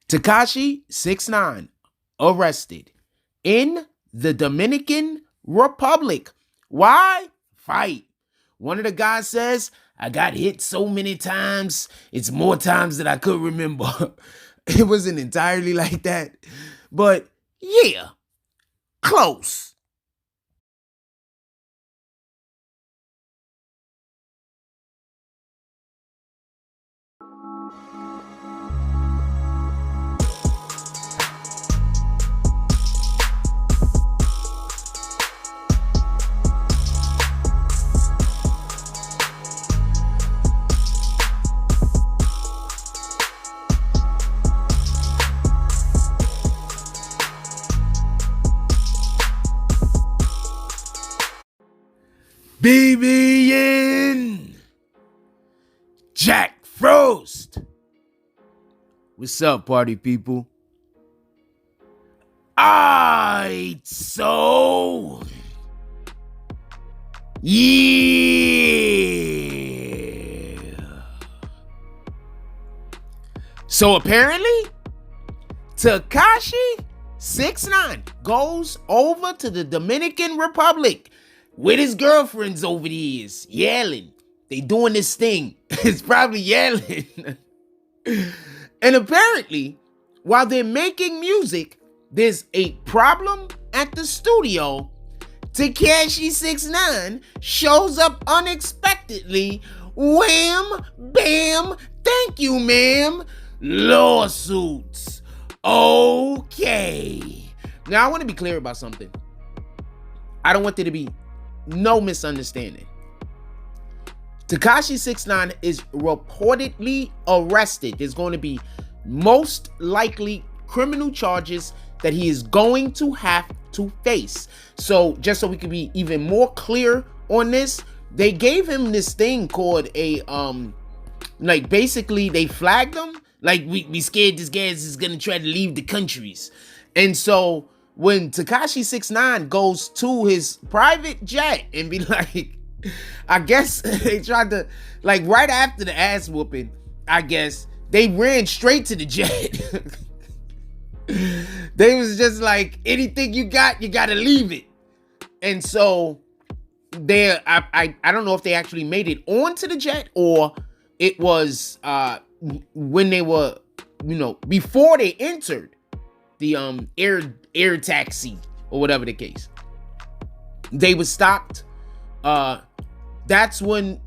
Tekashi 6ix9ine arrested in the Dominican Republic. Why? Fight. One of the guys says, I got hit so many times, it's more times than I could remember. It wasn't entirely like that, but yeah, close. BBN Jack Frost. What's up, party people? Alright, so yeah. So apparently, Tekashi 6ix9ine goes over to the Dominican Republic with his girlfriends over the years, yelling. They doing this thing. It's probably yelling. And apparently, while they're making music, there's a problem at the studio. Tekashi 6ix9ine shows up unexpectedly. Wham, bam, thank you, ma'am. Lawsuits. Okay. Now, I want to be clear about something. I don't want there to be no misunderstanding. Tekashi 6ix9ine is reportedly arrested. There's going to be most likely criminal charges that he is going to have to face. So just so we can be even more clear on this, they gave him this thing called a like basically they flagged him. Like we scared this guy is gonna try to leave the countries. And so when Tekashi 6ix9ine goes to his private jet and be like, I guess they tried to, like right after the ass whooping, I guess, they ran straight to the jet. They was just like, anything you gotta leave it. And so I don't know if they actually made it onto the jet or it was when they were, before they entered the air taxi or whatever the case. They were stopped. That's when,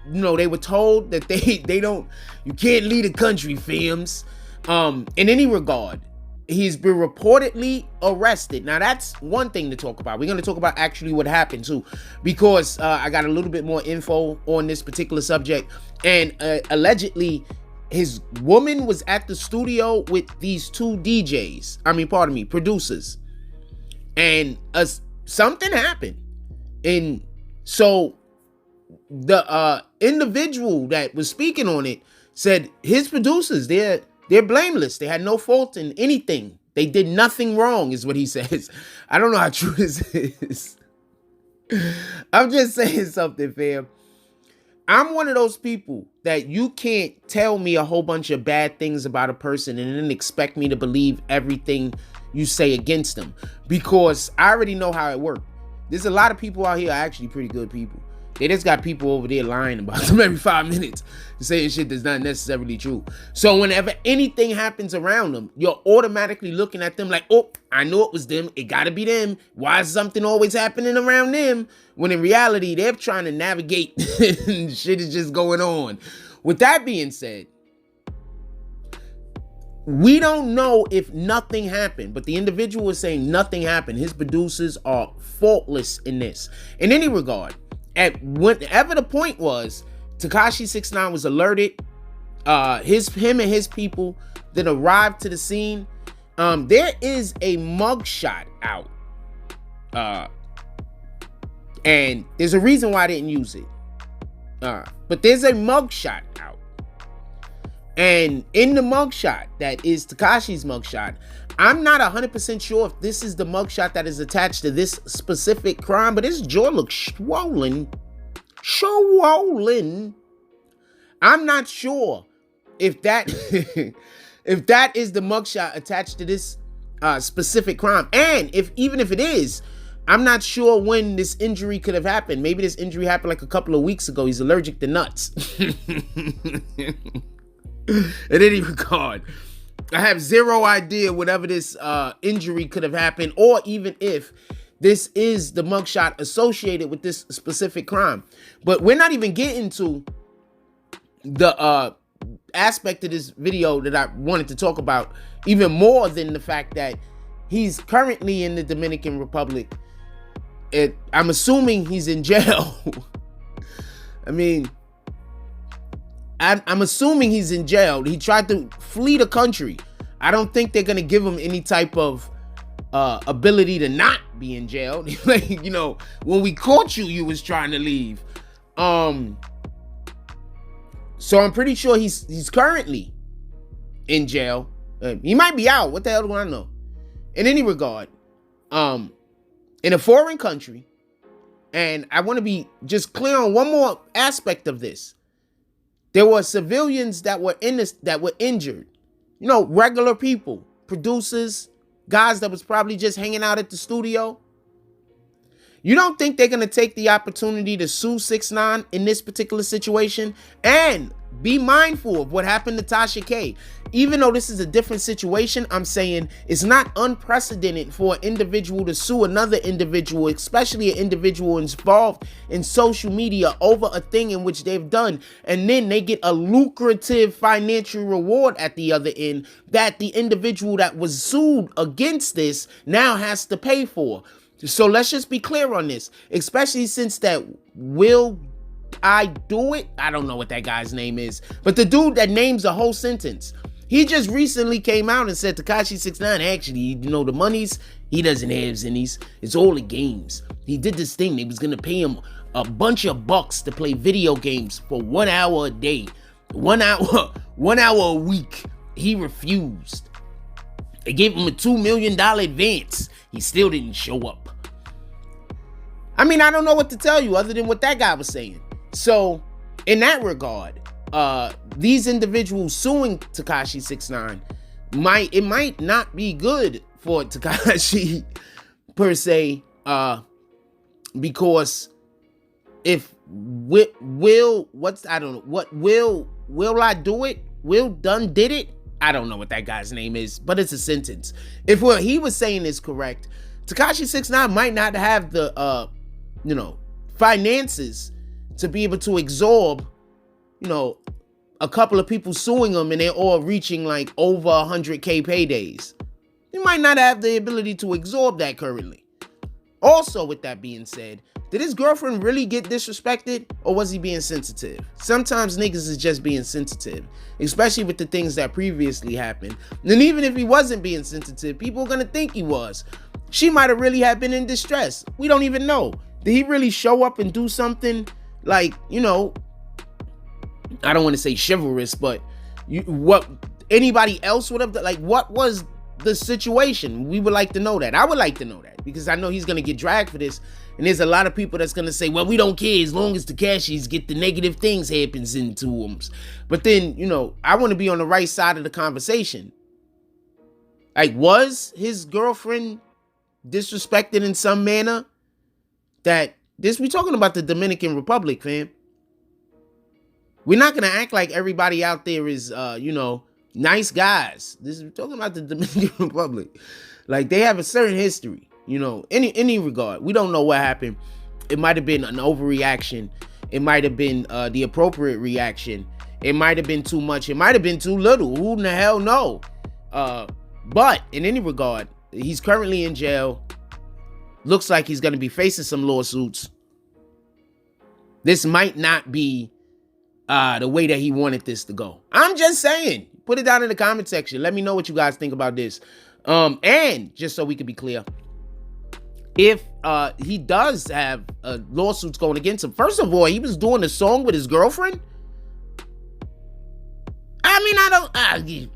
they were told that you can't leave the country, fams. In any regard, he's been reportedly arrested. Now, that's one thing to talk about. We're going to talk about actually what happened, too, because I got a little bit more info on this particular subject. And allegedly, his woman was at the studio with these two producers. And something happened. And so the individual that was speaking on it said his producers, they're blameless. They had no fault in anything. They did nothing wrong, is what he says. I don't know how true this is. I'm just saying something, fam. I'm one of those people that you can't tell me a whole bunch of bad things about a person and then expect me to believe everything you say against them, because I already know how it works. There's a lot of people out here are actually pretty good people. They just got people over there lying about them every 5 minutes, saying shit that's not necessarily true. So whenever anything happens around them, you're automatically looking at them like, oh, I know it was them. It got to be them. Why is something always happening around them? When in reality, they're trying to navigate and shit is just going on. With that being said, we don't know if nothing happened, but the individual is saying nothing happened. His producers are faultless in this. In any regard, at whatever the point was, Tekashi 6ix9ine was alerted. Him and his people that arrived to the scene. There is a mugshot out. And there's a reason why I didn't use it. But there's a mugshot out. And in the mugshot, that is Tekashi's mugshot, I'm not 100% sure if this is the mugshot that is attached to this specific crime, but his jaw looks swollen. I'm not sure if that if that is the mugshot attached to this specific crime. And even if it is, I'm not sure when this injury could have happened. Maybe this injury happened like a couple of weeks ago. He's allergic to nuts. In any regard, I have zero idea whatever this injury could have happened, or even if this is the mugshot associated with this specific crime. But we're not even getting to the aspect of this video that I wanted to talk about, even more than the fact that he's currently in the Dominican Republic. I'm assuming he's in jail. I mean, I'm assuming he's in jail. He tried to flee the country. I don't think they're gonna give him any type of ability to not be in jail. Like, you know, when we caught you, you was trying to leave. So I'm pretty sure he's currently in jail. He might be out. What the hell do I know? In any regard, in a foreign country, and I want to be just clear on one more aspect of this. There were civilians that were injured. You know, regular people, producers, guys that was probably just hanging out at the studio. You don't think they're going to take the opportunity to sue 6ix9ine in this particular situation? And be mindful of what happened to Tasha K. Even though this is a different situation, I'm saying it's not unprecedented for an individual to sue another individual, especially an individual involved in social media, over a thing in which they've done. And then they get a lucrative financial reward at the other end that the individual that was sued against this now has to pay for. So let's just be clear on this, especially since that Will I Do It? I don't know what that guy's name is, but the dude that names the whole sentence, he just recently came out and said Tekashi 6ix9ine, actually, you know, the monies, he doesn't have any. It's all the games. He did this thing. They was going to pay him a bunch of bucks to play video games for 1 hour a day, 1 hour, 1 hour a week. He refused. They gave him a $2 million advance. He still didn't show up. I mean, I don't know what to tell you other than what that guy was saying. So, in that regard, these individuals suing Tekashi 6ix9ine might not be good for Tekashi per se, because if Will I Do It? Will Done Did It? I don't know what that guy's name is, but it's a sentence. If what he was saying is correct, Tekashi 6ix9ine might not have the finances to be able to absorb, a couple of people suing him and they're all reaching like over 100K paydays. He might not have the ability to absorb that currently. Also, with that being said, did his girlfriend really get disrespected, or was he being sensitive? Sometimes niggas is just being sensitive, especially with the things that previously happened. And even if he wasn't being sensitive, people are gonna think he was. She might have really had been in distress. We don't even know. Did he really show up and do something like, I don't want to say chivalrous, but what anybody else would have done? Like, what was the situation? We would like to know that. I would like to know that, because I know he's going to get dragged for this. And there's a lot of people that's going to say, well, we don't care as long as the Takashis get the negative things happens into them. But then, I want to be on the right side of the conversation. Like, was his girlfriend disrespected in some manner? We talking about the Dominican Republic, fam. We're not going to act like everybody out there is, nice guys. We're talking about the Dominican Republic. Like, they have a certain history, any regard. We don't know what happened. It might have been an overreaction. It might have been the appropriate reaction. It might have been too much. It might have been too little. Who in the hell know? But in any regard, he's currently in jail. Looks like he's going to be facing some lawsuits. This might not be the way that he wanted this to go. I'm just saying. Put it down in the comment section. Let me know what you guys think about this. And just so we can be clear, if he does have lawsuits going against him, first of all, he was doing a song with his girlfriend.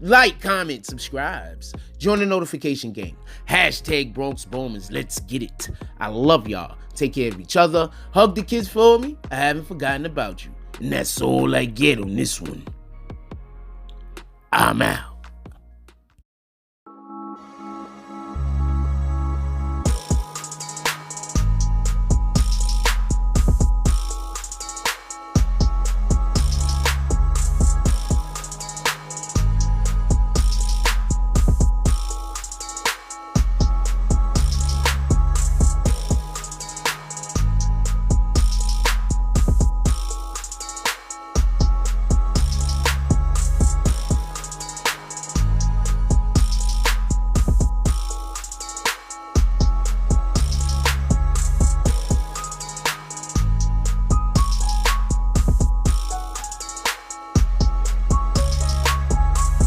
Like, comment, subscribes, join the notification gang. Hashtag Bronx Bowmans. Let's get it. I love y'all. Take care of each other. Hug the kids for me. I haven't forgotten about you. And that's all I get on this one. I'm out.